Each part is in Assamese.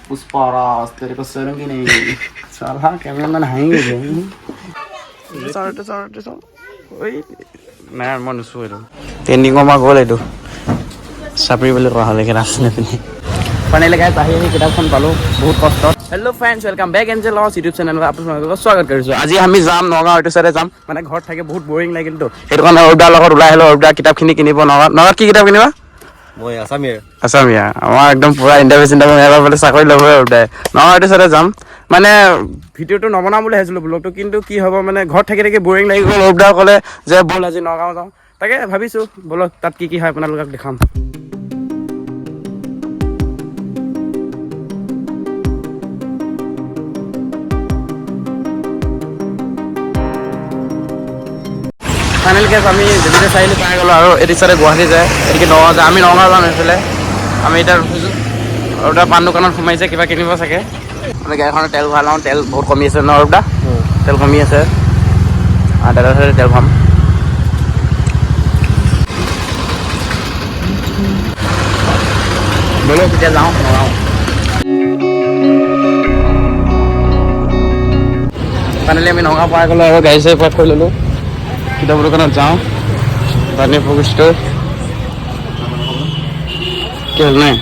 पुष्पा राज तेरे को शर्म ही नहीं साला कैमरामैन हाएंगे নাই মই নুচোঁ এইটো ট্ৰেণ্ডিঙৰ পৰা গ'ল এইটো চাপৰি বুলি কোৱা হ'লে ৰাস্তা পিনে ফাইনেলি গাইছ আহি কিতাপখন পালোঁ বহুত কষ্টত hello' friends welcome back Angel লছ ইউটিউব চেনেলত আপোনালোকক স্বাগত কৰিছোঁ আজি আমি যাম নগাঁও এইটো চাইডে যাম মানে ঘৰত থাকি বহুত বৰিং লাগিলতো সেইটো কাৰণে অৰুদাৰ লগত ওলাই আহিলোঁ অৰুদাৰ কিতাপখিনি কিনিব নগাঁৱত কি কিতাপ কিনিবা মই আছামিয়া আমাৰ একদম পুৰা ইণ্টাৰভিউ এবাৰ বোলে চাকৰি ল'ব অৰুদাই নগাঁও এইটো চাইডে যাম মানে ভিডিঅ'টো নবনাম বুলি ভাবিছিলোঁ ব্লগটো কিন্তু কি হ'ব মানে ঘৰত থাকি থাকি বৰিং লাগি গ'ল অৰুদাই ক'লে যে ব'ল আজি নগাঁও যাওঁ তাকে ভাবিছোঁ ব'লক তাত কি হয় আপোনালোকক দেখাম ফাইনেল কেছ আমি যেনেকৈ চাৰিআলি পাই গ'লোঁ আৰু এইটো চাইডে গুৱাহাটী যায় এদিকে নগাঁও যায় আমি নগাঁও যাম এইফালে আমি এতিয়া ৰখিছোঁ আৰু তাৰ পাণ দোকানত সোমাইছে কিবা কিনিব চাগে আমি গাড়ীখনত তেল ভৰাওঁ তেল বহুত কমি আছে ন ৰূপদা তেল কমি আছে দাদাৰ চাইডে তেল ভৰাম ব'লক এতিয়া যাওঁ নগাঁও ফাইনেলি আমি নগাঁও পাই গ'লোঁ আৰু গাড়ী চাড়ী পাৰ্ক কৰি ল'লোঁ কিতাপৰ দোকানত যাওঁ পানী ষ্ট'ৰ কি হ'ল নাই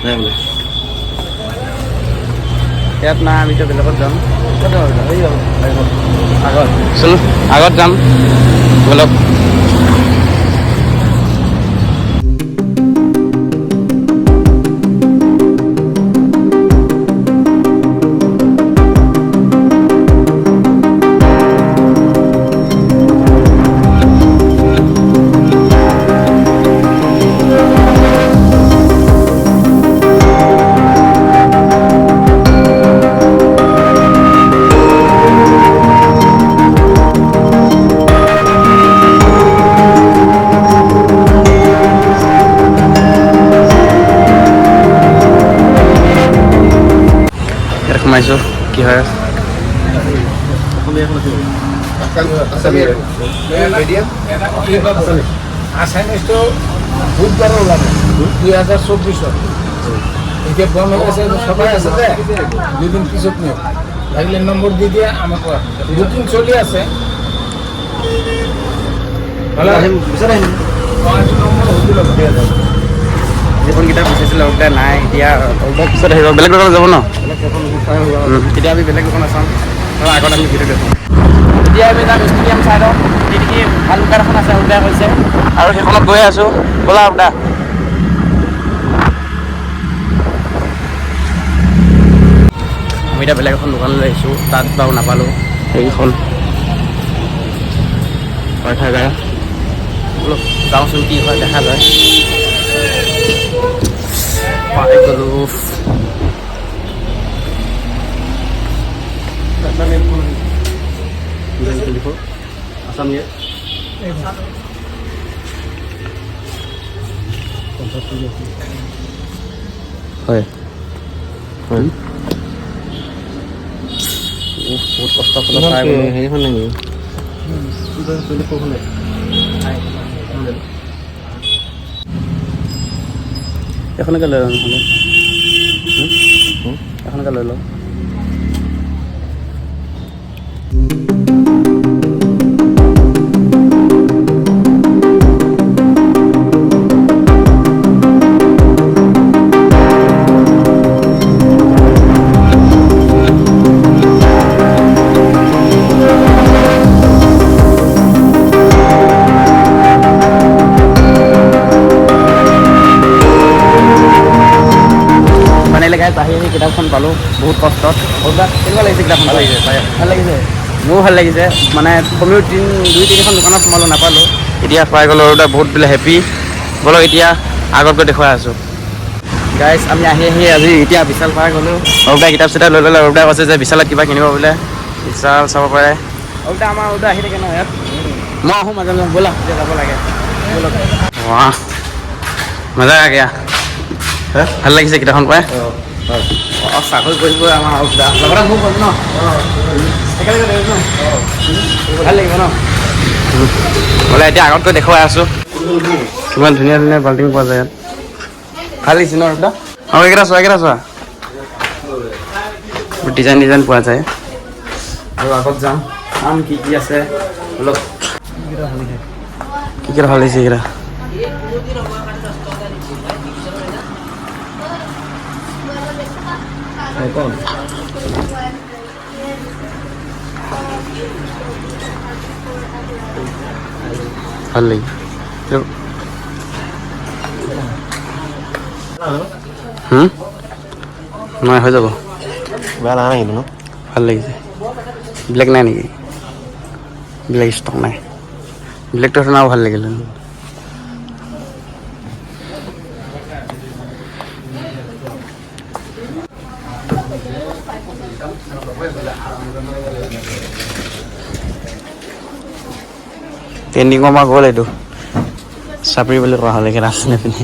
ইয়াত নাই আমি এতিয়া বেলেগত যাম আগত যাম বলক সোমাইছোঁ কি হয় আছামিজটো বুধবাৰে ওলাব 2024 এতিয়া বন্ধ হৈ আছে সবাই আছে যে দুদিন পিছত নিয়ে লাগিলে নম্বৰ দি দিয়ে আমাক বুকিং চলি আছে যিখন কিতাপ বিচাৰিছিলে অৰুদা নাই এতিয়া অৰুদাৰ পিছত আহিব বেলেগ দোকানত যাব ন এতিয়া আমি বেলেগ দোকানত চাম আৰু আগত আমি ভিডিঅ' দেখোঁ এতিয়া আমি যাম ষ্টেডিয়াম চাইডত সেইখিনি ভাল দোকান এখন আছে অৰুদাই কৈছে আৰু সেইখনত গৈ আছোঁ ব'লা অৰুদা আমি এতিয়া বেলেগ এখন দোকানলৈ আহিছোঁ তাত বাৰু নাপালোঁ সেইখন পাঠাগাৰ অলপ যাওঁচোন কি হয় দেখা যায় পাই গ'লোঁ আছামিয়া হয় হয় বহুত কষ্ট হেৰিখন নেকি এখনকে লৈ লওঁ নহ'লে এখনকে লৈ লওঁ আহি কিতাপখন পালোঁ বহুত কষ্টত কেনেকুৱা লাগিছে কিতাপখন ভাল লাগিছে মোৰো ভাল লাগিছে মানে কমেও দুই তিনিখন দোকানত সোমালোঁ নাপালোঁ এতিয়া পাই গ'লোঁ অৰুদা বহুত বোলে হেপী ব'লক এতিয়া আগত গৈ দেখুৱাই আছোঁ গাইজ আমি আহি আজি এতিয়া বিশাল পাই গ'লোঁ অৰুদাই কিতাপ চিতাপ লৈ ল'লে অৰুদাই কৈছে যে বিশালত কিবা কিনিব বোলে বিশাল চাব পাৰে অৰুদা আমাৰ অৰুদা আহি থাকে ন ইয়াত মই আহোঁ মাজে মাজে ব'লা এতিয়া যাব লাগে মজা আগে ভাল লাগিছে কিতাপখন পাই চাকৰি কৰিব আমাৰ লগতে মোক কৰিম ন একেলগে ন ভাল লাগিব ন বোলে এতিয়া আগত গৈ দেখুৱাই আছোঁ কিমান ধুনীয়া ধুনীয়া বাল্টিং পোৱা যায় ইয়াত ভাল লাগিছে ন ৰূপদা অঁ এইকেইটা চোৱা ডিজাইন পোৱা যায় আৰু আগত যাম চাম কি আছে অলপ কি ভাল লাগিছে এইকেইটা ভাল লাগি নহয় হৈ যাব বেয়া লগা নাই কিন্তু ন ভাল লাগিছে ব্লেক নাই নেকি ব্লেক ষ্টক নাই ব্লেকটো আৰু ভাল লাগিল ট্ৰেণ্ডিঙৰ পৰা গ'ল এইটো চাপৰি বুলি কোৱা হ'লে কেইটা আছে পিনে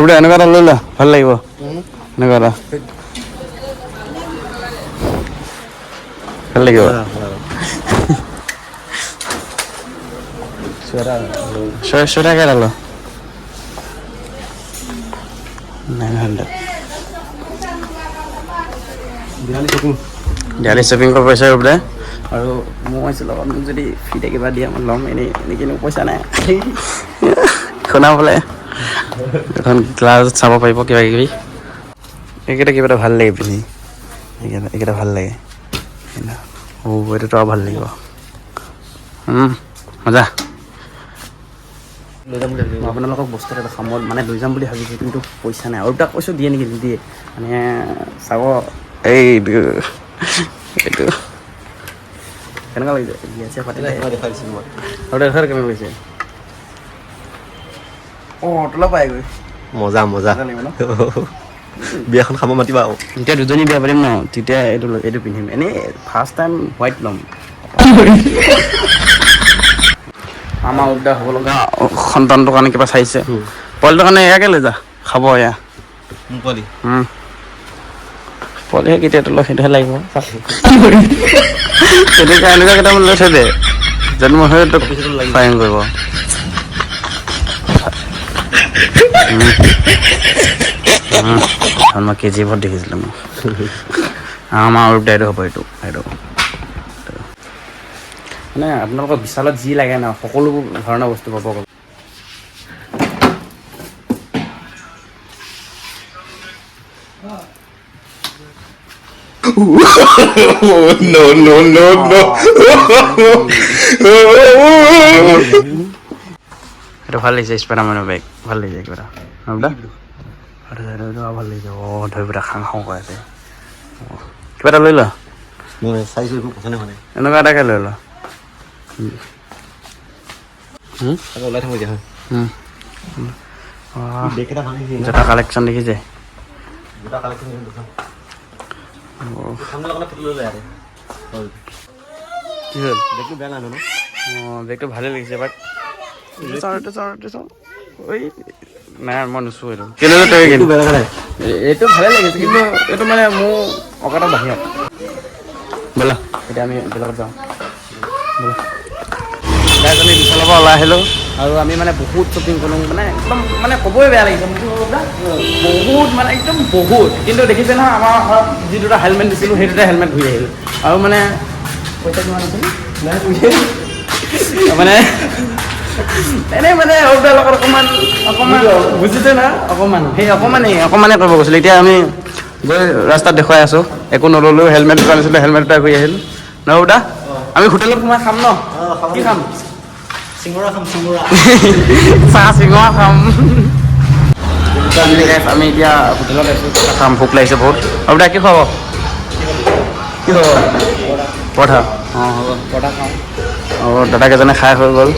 বোলে এনেকুৱা এটা লৈ লোৱা ভাল লাগিব এনেকুৱা এটা ভাল লাগিব চুৱেটাৰ কেইটা ল 900 দিৱালী শ্বপিং কৰিব পাৰিছে বোলে আৰু মই কৈছোঁ লগত মোক যদি ফ্ৰীতে কিবা দিয়া মই ল'ম এনেই কিন্তু পইচা নাই শুনা বোলে এখন ক্লাছত চাব পাৰিব কিবা কিবি এইকেইটা কিবা এটা ভাল লাগে পিন্ধি এইকেইটা ভাল লাগে এইটোতো আৰু ভাল লাগিব মজা লৈ যাম বুলি ভাবিছোঁ মই আপোনালোকক বস্তু এটা দেখাম মই মানে লৈ যাম বুলি ভাবিছোঁ কিন্তু পইচা নাই আৰু তাক কৈছোঁ দিয়ে নেকি নিদিয়ে মানে চাব এইটো কেনেকুৱা লাগিছে বিয়া পাতিলে দেখাই দিছোঁ মই আৰু দেখাৰ কেনেকুৱা লাগিছে অঁ তলা পাই গৈ মজা লাগিব ন বিয়াখন খাব মাতিবা আৰু যেতিয়া দুজনী বিয়া পাতিম ন তেতিয়া এইটো পিন্ধিম এনেই ফাৰ্ষ্ট টাইম হোৱাইট ল'ম আমাৰ উদ্ধাৰ হ'ব লগা সন্তানটোৰ কাৰণে কিবা চাইছে পোৱালিটোৰ কাৰণে এয়াকে লৈ যা খাব এয়া পোৱালিহে কেতিয়াতো লয় সেইটোহে লাগিব তেনেকুৱা এনেকুৱা কেইটামান লৈ থৈ দে জন্ম হৈ তোক ফাইন কৰিব মই KGF দেখিছিলোঁ মই আমাৰ উদ্ধাৰটো হ'ব এইটো মানে আপোনালোকৰ বিশালত যি লাগে ন সকলো ধৰণৰ বস্তু পাব এইটো ভাল লাগিছে স্পাইডাৰমেনৰ বেগ ভাল লাগিছে কিবা এটা ভাল লাগিছে ধৰি পেলাই খাং কৰি আছে কিবা এটা লৈ ল মই চাইছোঁ একো পচন্দ হোৱা নাই এনেকুৱা এটাকে লৈ ল ওলাই থাকোঁ এতিয়া বেগকেইটা ভাল লাগিছে জোতা কালেকশ্যন দেখিছে জোতা কালেকশ্যন কি হ'ল বেগটো বেয়া নাই ন অঁ বেগটো ভালেই লাগিছে বাট নাই মই নুচোঁ এইটো এইটো ভালেই লাগিছে কিন্তু এইটো মানে মোৰ অকাতৰ বাহিৰত ব'লা এতিয়া আমি বেলেগত যাওঁ ব'লা আমি বিশালৰ পৰা ওলাই আহিলোঁ আৰু আমি মানে বহুত শ্বপিং কৰোঁ মানে একদম মানে ক'বই বেয়া লাগিছে বহুত মানে একদম বহুত কিন্তু দেখিছে নহয় আমাৰ ঘৰত যি দুটা হেলমেট দিছিলোঁ সেই দুটা হেলমেট ঘূৰি আহিলোঁ আৰু মানে পইচা কিমান আছিল মানে এনেই মানে সৰুটাৰ লগত অকণমান বুজিছে না অকণমানে কৰিব গৈছিলোঁ এতিয়া আমি গৈ ৰাস্তাত দেখুৱাই আছোঁ একো নল'লোঁ হেলমেট দুটা আনিছিলোঁ হেলমেট দুটা ঘূৰি আহিলোঁ ন সৰুটা আমি হোটেলত সোমাই খাম ন কি খাম চাহ চিঙৰা খাম আমি এতিয়া হোটেলত আছোঁ খাম ভোক লাগিছে বহুত সৰুটা কি খুৱাব পৰঠা অঁ হ'ব পৰঠা খাওঁ অঁ দাদাকেইজনে খাই হৈ গ'ল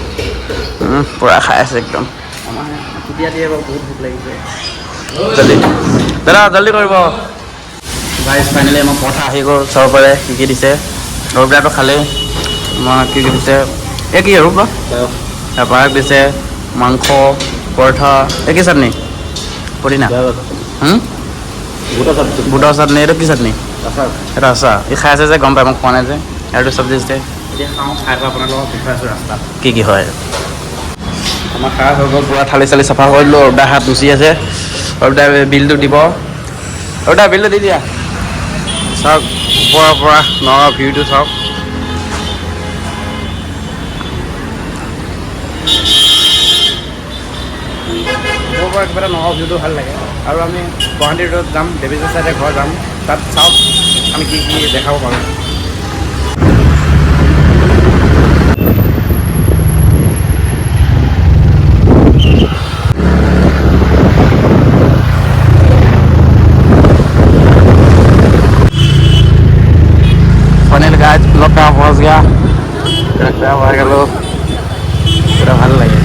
পূৰা খাই আছে একদম আমাৰ কেতিয়া দিয়ে বাৰু বহুত ভোক লাগিছে জল্দি দাদা জল্দি কৰিব গাইজ ফাইনেলি আমাৰ পৰঠা আহি গ'ল চাব পাৰে কি দিছে ৰৌবিলাটো খালেই আমাৰ কি দিছে এই কি আৰু পায়স দিছে মাংস পৰঠা এই কি চাটনি পুদিনা বুটৰ চাটনি এইটো কি চাটনি এইটো আছা এই খাই আছে যে গম পাই মোক খোৱা নাই যে আৰু চব্জি দিছে এতিয়া খাওঁ খাই পেলাই আপোনাৰ লগত দেখুৱাই আছোঁ ৰাস্তাত কি হয় আমাৰ খাই হৈ গ'ল পূৰা থালি চালি চাফা কৰি দিলোঁ অৰ্ডাৰ হাত গুচি আছে অৰুদা বিলটো দিব অৰুদা বিলটো দি দিয়া চাওক ওপৰৰ পৰা নগাঁও ভিউটো চাওক ওপৰৰ পৰা কিবা এটা নগাঁও ভিউটো ভাল লাগে আৰু আমি গুৱাহাটী ৰোডত যাম দেৱীজৰ চাইডে ঘৰ যাম তাত চাওক আমি কি কি দেখাব পাৰোঁ फाइनल गाइस ब्लॉग कहाँ पहुँच गया पूरा ভাল লাগে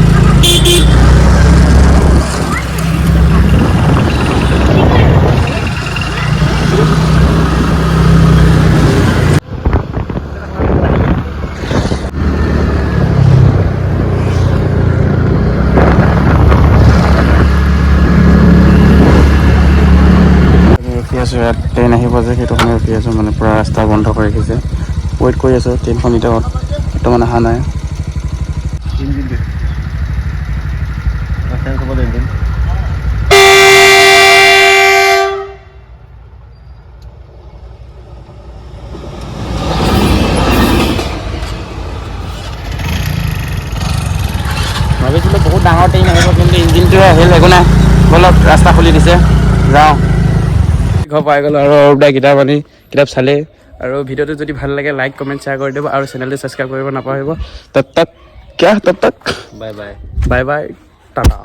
ৰখি আছোঁ ইয়াত ট্ৰেইন আহিব যে সেইটো কাৰণে ৰখি আছোঁ মানে পূৰা ৰাস্তা বন্ধ কৰি ৰাখিছে ৱেইট কৰি আছোঁ ট্ৰেইনখন এতিয়া বৰ্তমান অহা নাই ভাবিছিলোঁ বহুত ডাঙৰ ট্ৰেইন আহিব কিন্তু ইঞ্জিনটোৱে আহিল একো নাই বলক ৰাস্তা খুলি দিছে যাওঁ ঘৰ পাই গ'লোঁ আৰু অৰুদা কিতাপ আনি কিতাপ চালেই আৰু ভিডিঅ'টো যদি ভাল লাগে লাইক কমেণ্ট শ্বেয়াৰ কৰি দিব আৰু চেনেলটো ছাবস্ক্ৰাইব কৰিব নাপাহৰিব তত তক বাই বাই টাটা